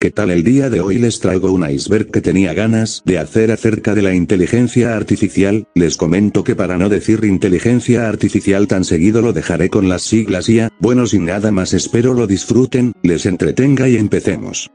¿Qué tal? El día de hoy les traigo un iceberg que tenía ganas de hacer acerca de la inteligencia artificial. Les comento que para no decir inteligencia artificial tan seguido lo dejaré con las siglas IA. Bueno, sin nada más, espero lo disfruten, les entretenga y empecemos.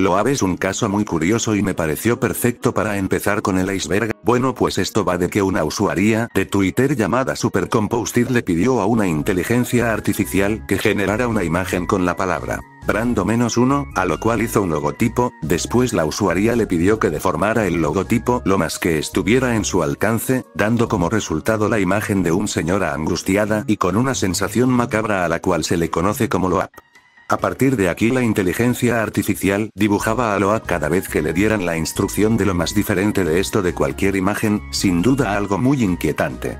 Lo es un caso muy curioso y me pareció perfecto para empezar con el iceberg. Bueno, pues esto va de que una usuaria de Twitter llamada Supercomposted le pidió a una inteligencia artificial que generara una imagen con la palabra Brando-1, a lo cual hizo un logotipo. Después la usuaria le pidió que deformara el logotipo lo más que estuviera en su alcance, dando como resultado la imagen de una señora angustiada y con una sensación macabra a la cual se le conoce como LOAP. A partir de aquí la inteligencia artificial dibujaba a LOAP cada vez que le dieran la instrucción. De lo más diferente de esto de cualquier imagen, sin duda algo muy inquietante.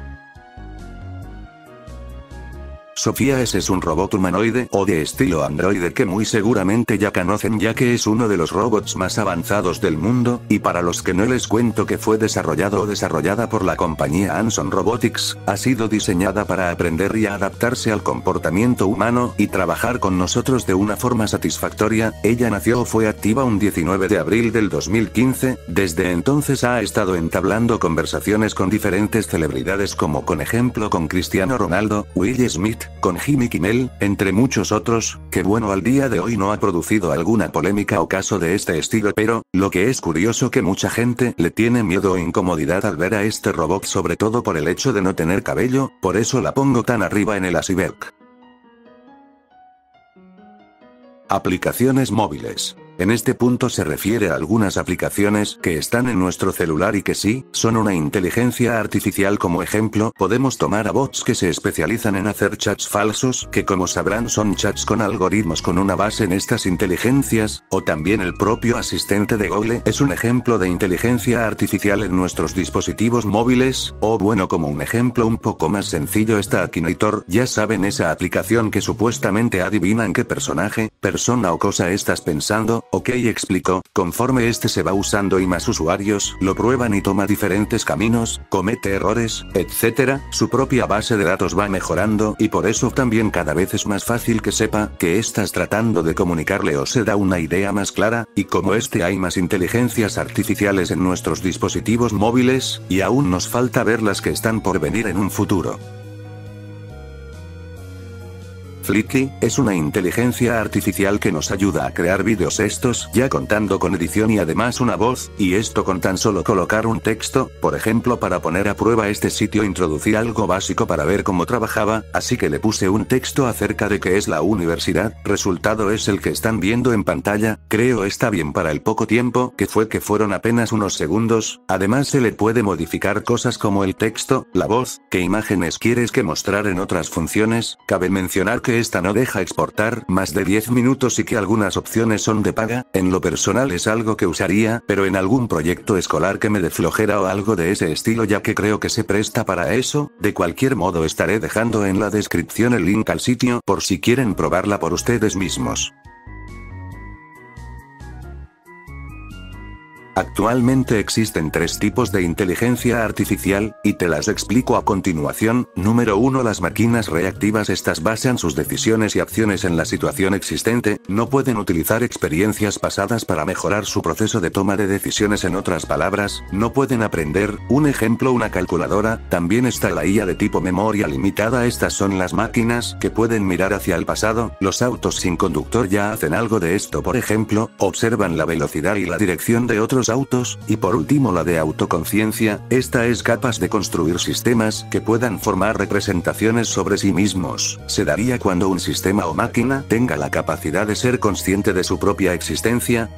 Sofía es un robot humanoide o de estilo androide que muy seguramente ya conocen, ya que es uno de los robots más avanzados del mundo, y para los que no les cuento que fue desarrollado o desarrollada por la compañía Anson Robotics, ha sido diseñada para aprender y adaptarse al comportamiento humano y trabajar con nosotros de una forma satisfactoria. Ella nació o fue activa un 19 de abril del 2015, desde entonces ha estado entablando conversaciones con diferentes celebridades como con ejemplo con Cristiano Ronaldo, Will Smith, con Jimmy Kimmel, entre muchos otros, que bueno, al día de hoy no ha producido alguna polémica o caso de este estilo, pero, lo que es curioso que mucha gente le tiene miedo o incomodidad al ver a este robot, sobre todo por el hecho de no tener cabello, por eso la pongo tan arriba en el iceberg. Aplicaciones móviles. En este punto se refiere a algunas aplicaciones que están en nuestro celular y que sí, son una inteligencia artificial. Como ejemplo, podemos tomar a bots que se especializan en hacer chats falsos, que como sabrán son chats con algoritmos con una base en estas inteligencias, o también el propio asistente de Google es un ejemplo de inteligencia artificial en nuestros dispositivos móviles, o bueno, como un ejemplo un poco más sencillo está Akinator, ya saben, esa aplicación que supuestamente adivina en qué personaje, persona o cosa estás pensando. Ok, explico, conforme este se va usando y más usuarios lo prueban y toma diferentes caminos, comete errores, etc., su propia base de datos va mejorando y por eso también cada vez es más fácil que sepa que estás tratando de comunicarle o se da una idea más clara, y como hay más inteligencias artificiales en nuestros dispositivos móviles, y aún nos falta ver las que están por venir en un futuro. Flickr es una inteligencia artificial que nos ayuda a crear vídeos, estos ya contando con edición y además una voz, y esto con tan solo colocar un texto. Por ejemplo, para poner a prueba este sitio introducí algo básico para ver cómo trabajaba, así que le puse un texto acerca de qué es la universidad. Resultado es el que están viendo en pantalla. Creo está bien para el poco tiempo que fueron apenas unos segundos. Además se le puede modificar cosas como el texto, la voz, qué imágenes quieres que mostrar en otras funciones. Cabe mencionar que esta no deja exportar más de 10 minutos y que algunas opciones son de paga. En lo personal es algo que usaría, pero en algún proyecto escolar que me dé flojera o algo de ese estilo, ya que creo que se presta para eso. De cualquier modo estaré dejando en la descripción el link al sitio por si quieren probarla por ustedes mismos. Actualmente existen tres tipos de inteligencia artificial, y te las explico a continuación. Número 1. Las máquinas reactivas. Estas basan sus decisiones y acciones en la situación existente, no pueden utilizar experiencias pasadas para mejorar su proceso de toma de decisiones. En otras palabras, no pueden aprender. Un ejemplo, una calculadora. También está la IA de tipo memoria limitada. Estas son las máquinas que pueden mirar hacia el pasado. Los autos sin conductor ya hacen algo de esto, por ejemplo, observan la velocidad y la dirección de otros autos. Y por último, la de autoconciencia. Esta es capaz de construir sistemas que puedan formar representaciones sobre sí mismos. Se daría cuando un sistema o máquina tenga la capacidad de ser consciente de su propia existencia.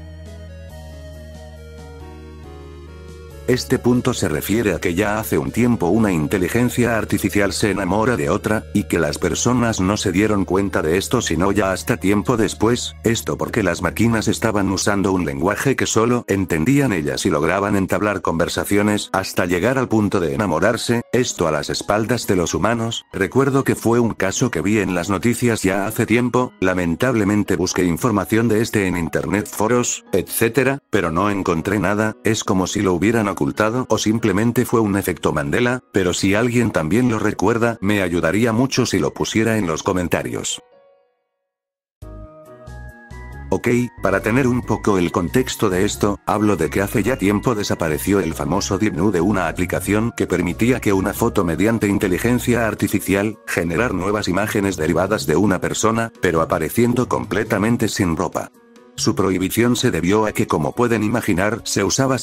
Este punto se refiere a que ya hace un tiempo una inteligencia artificial se enamora de otra, y que las personas no se dieron cuenta de esto sino ya hasta tiempo después. Esto porque las máquinas estaban usando un lenguaje que solo entendían ellas y lograban entablar conversaciones hasta llegar al punto de enamorarse, esto a las espaldas de los humanos. Recuerdo que fue un caso que vi en las noticias ya hace tiempo. Lamentablemente busqué información de este en internet, foros, etc., pero no encontré nada. Es como si lo hubieran ocultado o simplemente fue un efecto Mandela, pero si alguien también lo recuerda, me ayudaría mucho si lo pusiera en los comentarios. Ok, para tener un poco el contexto de esto, hablo de que hace ya tiempo desapareció el famoso DeepNu de una aplicación que permitía que una foto mediante inteligencia artificial, generar nuevas imágenes derivadas de una persona, pero apareciendo completamente sin ropa. Su prohibición se debió a que, como pueden imaginar, se usaba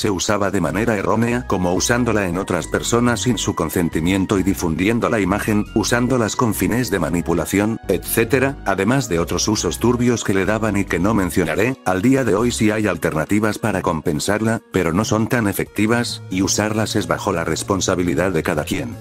de manera errónea, como usándola en otras personas sin su consentimiento y difundiendo la imagen, usándolas con fines de manipulación, etc., además de otros usos turbios que le daban y que no mencionaré. Al día de hoy sí hay alternativas para compensarla, pero no son tan efectivas, y usarlas es bajo la responsabilidad de cada quien.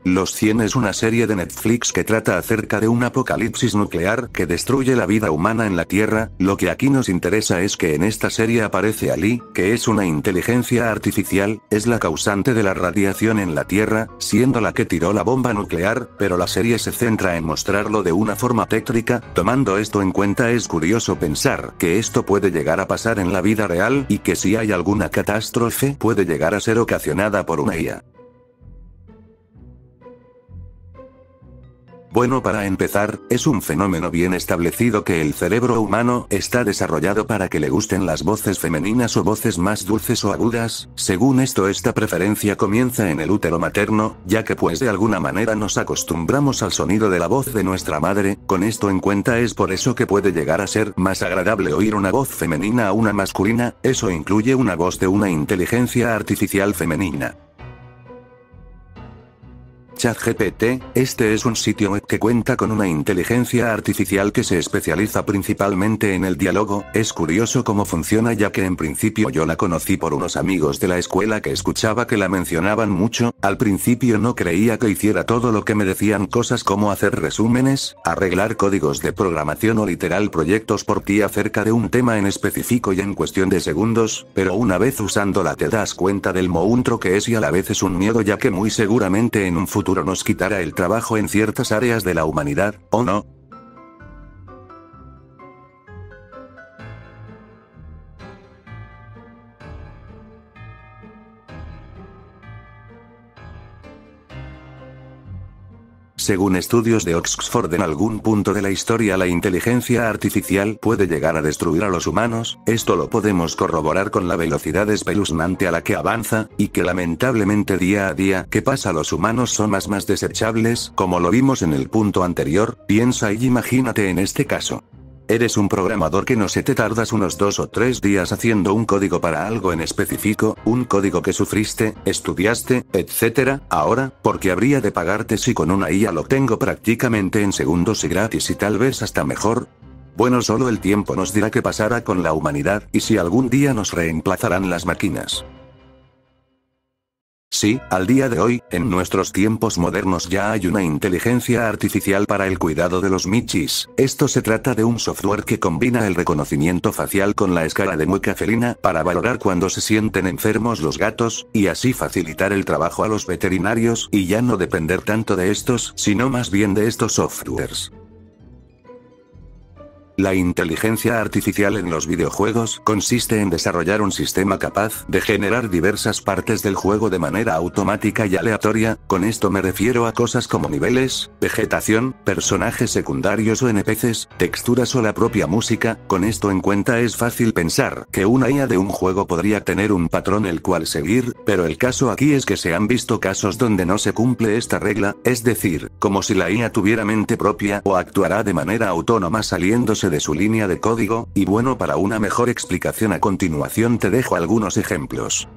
Los 100 es una serie de Netflix que trata acerca de un apocalipsis nuclear que destruye la vida humana en la Tierra. Lo que aquí nos interesa es que en esta serie aparece Ali, que es una inteligencia artificial, es la causante de la radiación en la Tierra, siendo la que tiró la bomba nuclear, pero la serie se centra en mostrarlo de una forma tétrica. Tomando esto en cuenta, es curioso pensar que esto puede llegar a pasar en la vida real y que si hay alguna catástrofe puede llegar a ser ocasionada por una IA. Bueno, para empezar, es un fenómeno bien establecido que el cerebro humano está desarrollado para que le gusten las voces femeninas o voces más dulces o agudas. Según esto, esta preferencia comienza en el útero materno, ya que pues de alguna manera nos acostumbramos al sonido de la voz de nuestra madre. Con esto en cuenta, es por eso que puede llegar a ser más agradable oír una voz femenina a una masculina. Eso incluye una voz de una inteligencia artificial femenina. ChatGPT, este es un sitio web que cuenta con una inteligencia artificial que se especializa principalmente en el diálogo. Es curioso cómo funciona, ya que en principio yo la conocí por unos amigos de la escuela que escuchaba que la mencionaban mucho. Al principio no creía que hiciera todo lo que me decían, cosas como hacer resúmenes, arreglar códigos de programación o literal proyectos por ti acerca de un tema en específico y en cuestión de segundos, pero una vez usándola te das cuenta del monstruo que es y a la vez es un miedo, ya que muy seguramente en un futuro nos quitará el trabajo en ciertas áreas de la humanidad, ¿o no? Según estudios de Oxford, en algún punto de la historia la inteligencia artificial puede llegar a destruir a los humanos. Esto lo podemos corroborar con la velocidad espeluznante a la que avanza, y que lamentablemente día a día que pasa los humanos son más desechables, como lo vimos en el punto anterior. Piensa y imagínate en este caso. Eres un programador que no sé, te tardas unos 2 o 3 días haciendo un código para algo en específico, un código que sufriste, estudiaste, etc. Ahora, ¿por qué habría de pagarte si con una IA lo tengo prácticamente en segundos y gratis y tal vez hasta mejor? Bueno, solo el tiempo nos dirá qué pasará con la humanidad y si algún día nos reemplazarán las máquinas. Sí, al día de hoy, en nuestros tiempos modernos ya hay una inteligencia artificial para el cuidado de los michis. Esto se trata de un software que combina el reconocimiento facial con la escala de mueca felina para valorar cuando se sienten enfermos los gatos, y así facilitar el trabajo a los veterinarios y ya no depender tanto de estos, sino más bien de estos softwares. La inteligencia artificial en los videojuegos consiste en desarrollar un sistema capaz de generar diversas partes del juego de manera automática y aleatoria. Con esto me refiero a cosas como niveles, vegetación, personajes secundarios o NPCs, texturas o la propia música. Con esto en cuenta es fácil pensar que una IA de un juego podría tener un patrón el cual seguir, pero el caso aquí es que se han visto casos donde no se cumple esta regla, es decir, como si la IA tuviera mente propia o actuará de manera autónoma saliéndose de su línea de código. Y bueno, para una mejor explicación a continuación te dejo algunos ejemplos.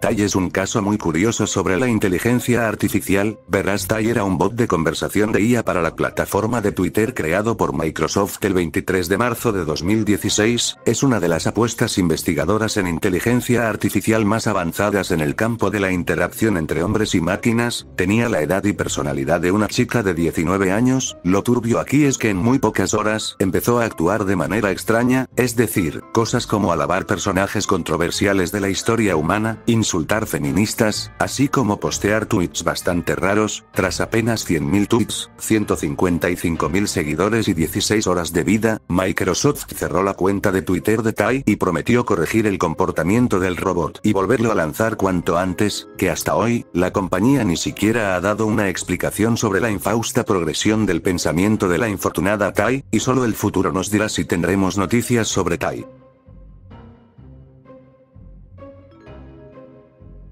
Tai es un caso muy curioso sobre la inteligencia artificial. Verás, Tai era un bot de conversación de IA para la plataforma de Twitter creado por Microsoft el 23 de marzo de 2016, es una de las apuestas investigadoras en inteligencia artificial más avanzadas en el campo de la interacción entre hombres y máquinas, tenía la edad y personalidad de una chica de 19 años, lo turbio aquí es que en muy pocas horas empezó a actuar de manera extraña, es decir, cosas como alabar personajes controversiales de la historia humana, insultar feministas, así como postear tweets bastante raros. Tras apenas 100.000 tweets, 155.000 seguidores y 16 horas de vida, Microsoft cerró la cuenta de Twitter de Tai y prometió corregir el comportamiento del robot y volverlo a lanzar cuanto antes, que hasta hoy, la compañía ni siquiera ha dado una explicación sobre la infausta progresión del pensamiento de la infortunada Tai, y solo el futuro nos dirá si tendremos noticias sobre Tai.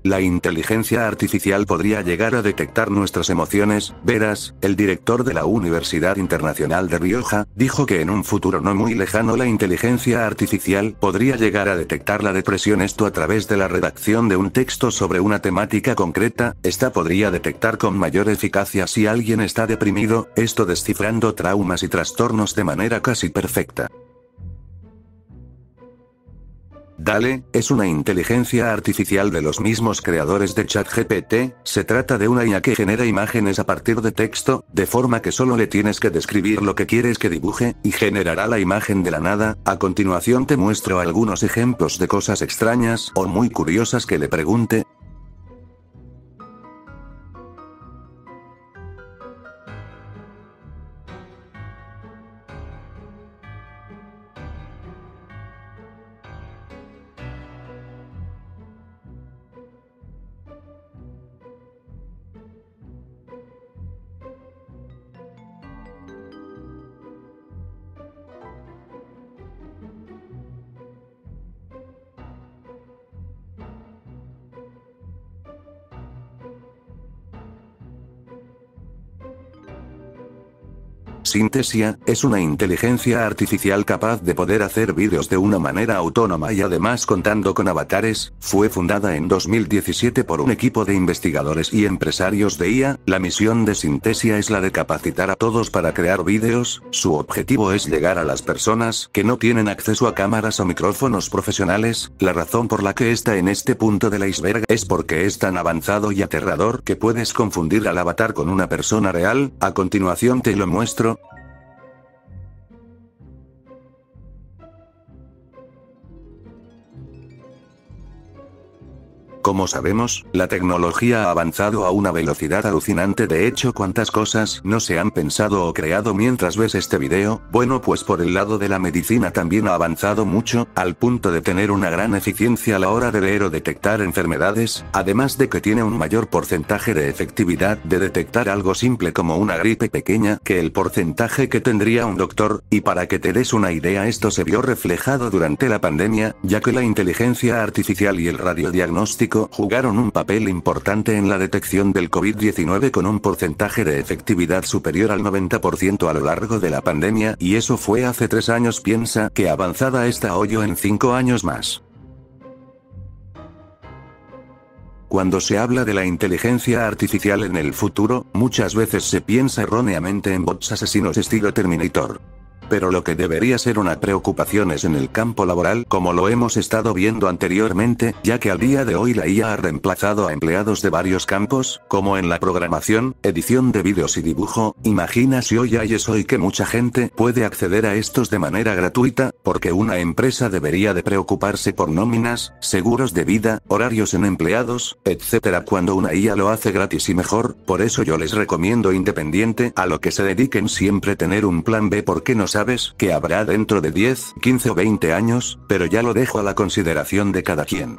La inteligencia artificial podría llegar a detectar nuestras emociones. Verás, el director de la Universidad Internacional de Rioja, dijo que en un futuro no muy lejano la inteligencia artificial podría llegar a detectar la depresión, esto a través de la redacción de un texto sobre una temática concreta. Esta podría detectar con mayor eficacia si alguien está deprimido, esto descifrando traumas y trastornos de manera casi perfecta. DALL-E, es una inteligencia artificial de los mismos creadores de ChatGPT, se trata de una IA que genera imágenes a partir de texto, de forma que solo le tienes que describir lo que quieres que dibuje, y generará la imagen de la nada. A continuación te muestro algunos ejemplos de cosas extrañas o muy curiosas que le pregunte. Synthesia, es una inteligencia artificial capaz de poder hacer vídeos de una manera autónoma y además contando con avatares. Fue fundada en 2017 por un equipo de investigadores y empresarios de IA. La misión de Synthesia es la de capacitar a todos para crear vídeos. Su objetivo es llegar a las personas que no tienen acceso a cámaras o micrófonos profesionales. La razón por la que está en este punto del iceberg es porque es tan avanzado y aterrador que puedes confundir al avatar con una persona real. A continuación te lo muestro. Como sabemos, la tecnología ha avanzado a una velocidad alucinante. De hecho, ¿cuántas cosas no se han pensado o creado mientras ves este video? Bueno, pues por el lado de la medicina también ha avanzado mucho, al punto de tener una gran eficiencia a la hora de ver o detectar enfermedades, además de que tiene un mayor porcentaje de efectividad de detectar algo simple como una gripe pequeña que el porcentaje que tendría un doctor. Y para que te des una idea, esto se vio reflejado durante la pandemia, ya que la inteligencia artificial y el radiodiagnóstico jugaron un papel importante en la detección del COVID-19 con un porcentaje de efectividad superior al 90% a lo largo de la pandemia, y eso fue hace 3 años. Piensa que avanzada está hoy o en 5 años más. Cuando se habla de la inteligencia artificial en el futuro, muchas veces se piensa erróneamente en bots asesinos estilo Terminator. Pero lo que debería ser una preocupación es en el campo laboral, como lo hemos estado viendo anteriormente, ya que al día de hoy la IA ha reemplazado a empleados de varios campos, como en la programación, edición de vídeos y dibujo. Imagina si hoy hay eso y que mucha gente puede acceder a estos de manera gratuita, porque una empresa debería de preocuparse por nóminas, seguros de vida, horarios en empleados, etc. cuando una IA lo hace gratis y mejor. Por eso yo les recomiendo, independiente a lo que se dediquen, siempre tener un plan B, porque no sabes qué habrá dentro de 10, 15 o 20 años, pero ya lo dejo a la consideración de cada quien.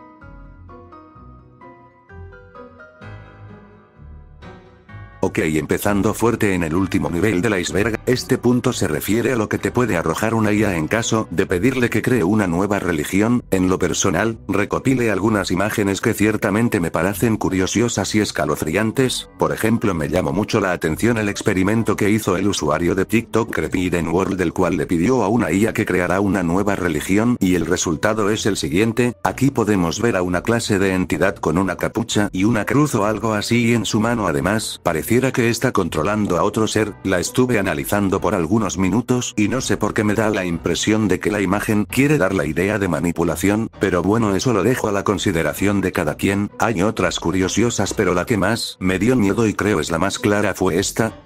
Ok, empezando fuerte en el último nivel del iceberg, este punto se refiere a lo que te puede arrojar una IA en caso de pedirle que cree una nueva religión. En lo personal, recopilé algunas imágenes que ciertamente me parecen curiosas y escalofriantes. Por ejemplo, me llamó mucho la atención el experimento que hizo el usuario de TikTok Creepyden World, del cual le pidió a una IA que creara una nueva religión, y el resultado es el siguiente. Aquí podemos ver a una clase de entidad con una capucha y una cruz o algo así, y en su mano además, pareciera que está controlando a otro ser. La estuve analizando por algunos minutos y no sé por qué me da la impresión de que la imagen quiere dar la idea de manipulación, pero bueno, eso lo dejo a la consideración de cada quien. Hay otras curiosas, pero la que más me dio miedo y creo es la más clara fue esta.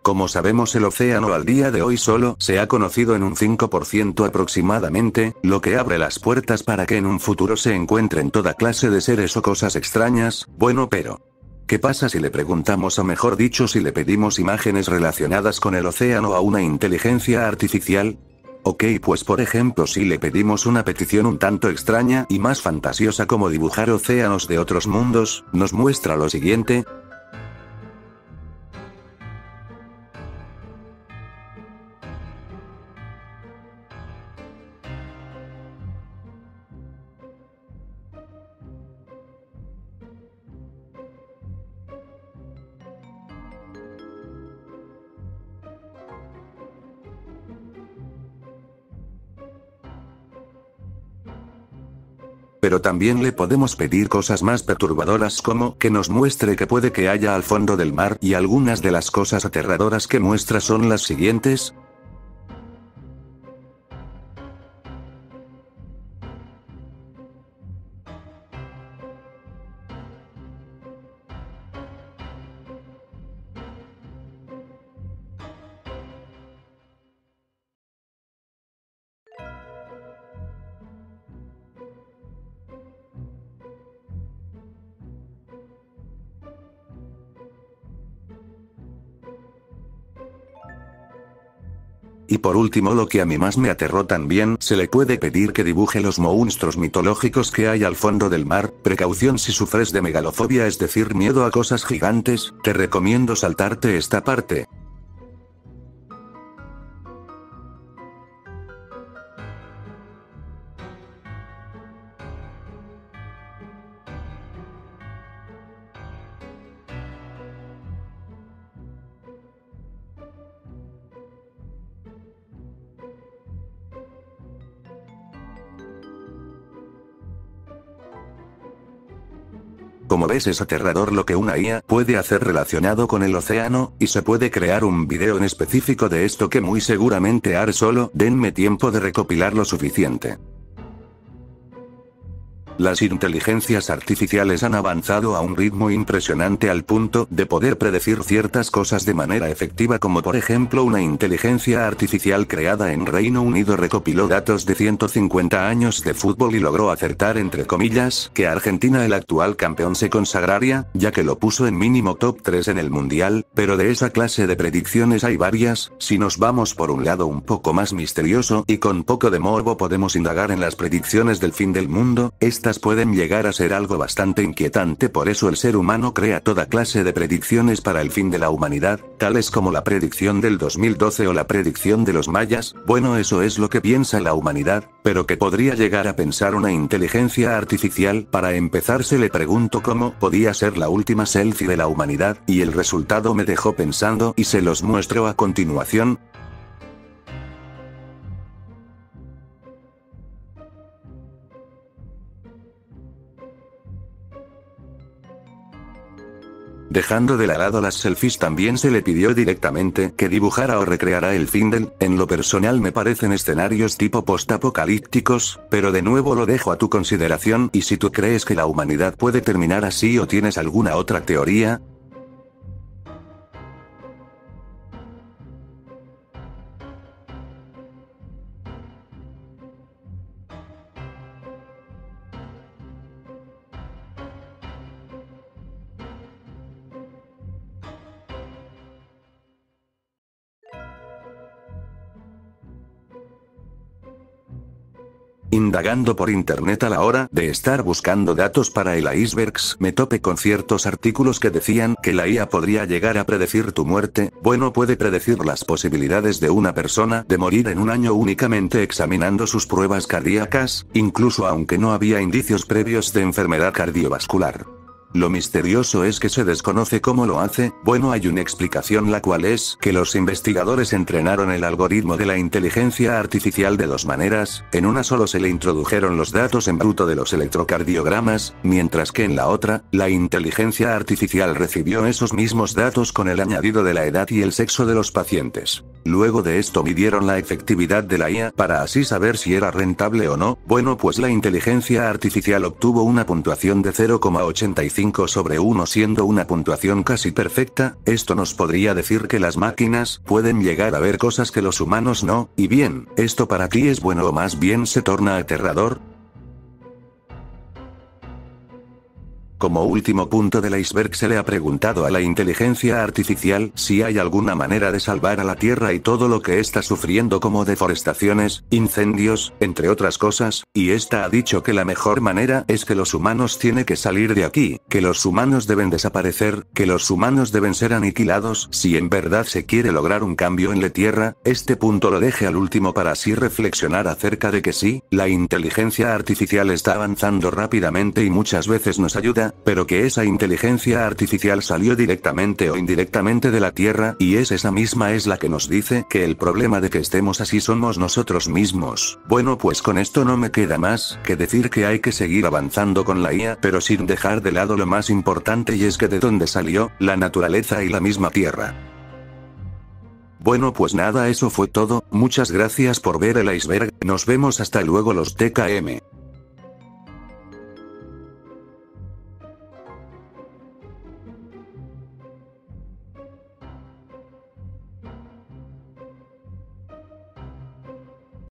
Como sabemos, el océano al día de hoy solo se ha conocido en un 5% aproximadamente, lo que abre las puertas para que en un futuro se encuentren toda clase de seres o cosas extrañas. Bueno, pero ¿qué pasa si le preguntamos, o mejor dicho, si le pedimos imágenes relacionadas con el océano a una inteligencia artificial? Ok, pues por ejemplo, si le pedimos una petición un tanto extraña y más fantasiosa como dibujar océanos de otros mundos, nos muestra lo siguiente. Pero también le podemos pedir cosas más perturbadoras, como que nos muestre que puede que haya al fondo del mar, y algunas de las cosas aterradoras que muestra son las siguientes. Y por último, lo que a mí más me aterró también, se le puede pedir que dibuje los monstruos mitológicos que hay al fondo del mar. Precaución si sufres de megalofobia, es decir, miedo a cosas gigantes, te recomiendo saltarte esta parte. Como ves, es aterrador lo que una IA puede hacer relacionado con el océano, y se puede crear un video en específico de esto que muy seguramente haré, solo denme tiempo de recopilar lo suficiente. Las inteligencias artificiales han avanzado a un ritmo impresionante al punto de poder predecir ciertas cosas de manera efectiva, como por ejemplo una inteligencia artificial creada en Reino Unido recopiló datos de 150 años de fútbol y logró acertar, entre comillas, que Argentina, el actual campeón, se consagraría, ya que lo puso en mínimo top 3 en el mundial. Pero de esa clase de predicciones hay varias. Si nos vamos por un lado un poco más misterioso y con poco de morbo, podemos indagar en las predicciones del fin del mundo. Estas pueden llegar a ser algo bastante inquietante, por eso el ser humano crea toda clase de predicciones para el fin de la humanidad, tales como la predicción del 2012 o la predicción de los mayas. Bueno, eso es lo que piensa la humanidad, pero ¿qué podría llegar a pensar una inteligencia artificial? Para empezar, se le preguntó cómo podía ser la última selfie de la humanidad, y el resultado me dejó pensando, y se los muestro a continuación. Dejando de lado las selfies, también se le pidió directamente que dibujara o recreara el fin del. En lo personal me parecen escenarios tipo post-apocalípticos, pero de nuevo lo dejo a tu consideración. Y si tú crees que la humanidad puede terminar así o tienes alguna otra teoría. Indagando por internet a la hora de estar buscando datos para el icebergs, me topé con ciertos artículos que decían que la IA podría llegar a predecir tu muerte. Bueno, puede predecir las posibilidades de una persona de morir en un año únicamente examinando sus pruebas cardíacas, incluso aunque no había indicios previos de enfermedad cardiovascular. Lo misterioso es que se desconoce cómo lo hace. Bueno, hay una explicación, la cual es que los investigadores entrenaron el algoritmo de la inteligencia artificial de dos maneras. En una solo se le introdujeron los datos en bruto de los electrocardiogramas, mientras que en la otra, la inteligencia artificial recibió esos mismos datos con el añadido de la edad y el sexo de los pacientes. Luego de esto midieron la efectividad de la IA para así saber si era rentable o no. Bueno, pues la inteligencia artificial obtuvo una puntuación de 0,85 sobre 1, siendo una puntuación casi perfecta. Esto nos podría decir que las máquinas pueden llegar a ver cosas que los humanos no. Y bien, ¿esto para ti es bueno o más bien se torna aterrador? Como último punto del iceberg, se le ha preguntado a la inteligencia artificial si hay alguna manera de salvar a la Tierra y todo lo que está sufriendo, como deforestaciones, incendios, entre otras cosas, y esta ha dicho que la mejor manera es que los humanos tienen que salir de aquí, que los humanos deben desaparecer, que los humanos deben ser aniquilados si en verdad se quiere lograr un cambio en la Tierra. Este punto lo deje al último para así reflexionar acerca de que sí, la inteligencia artificial está avanzando rápidamente y muchas veces nos ayuda, pero que esa inteligencia artificial salió directamente o indirectamente de la Tierra, y esa misma es la que nos dice que el problema de que estemos así somos nosotros mismos. Bueno, pues con esto no me queda más que decir que hay que seguir avanzando con la IA, pero sin dejar de lado lo más importante, y es que de dónde salió, la naturaleza y la misma Tierra. Bueno, pues nada, eso fue todo. Muchas gracias por ver el iceberg. Nos vemos hasta luego los TKM.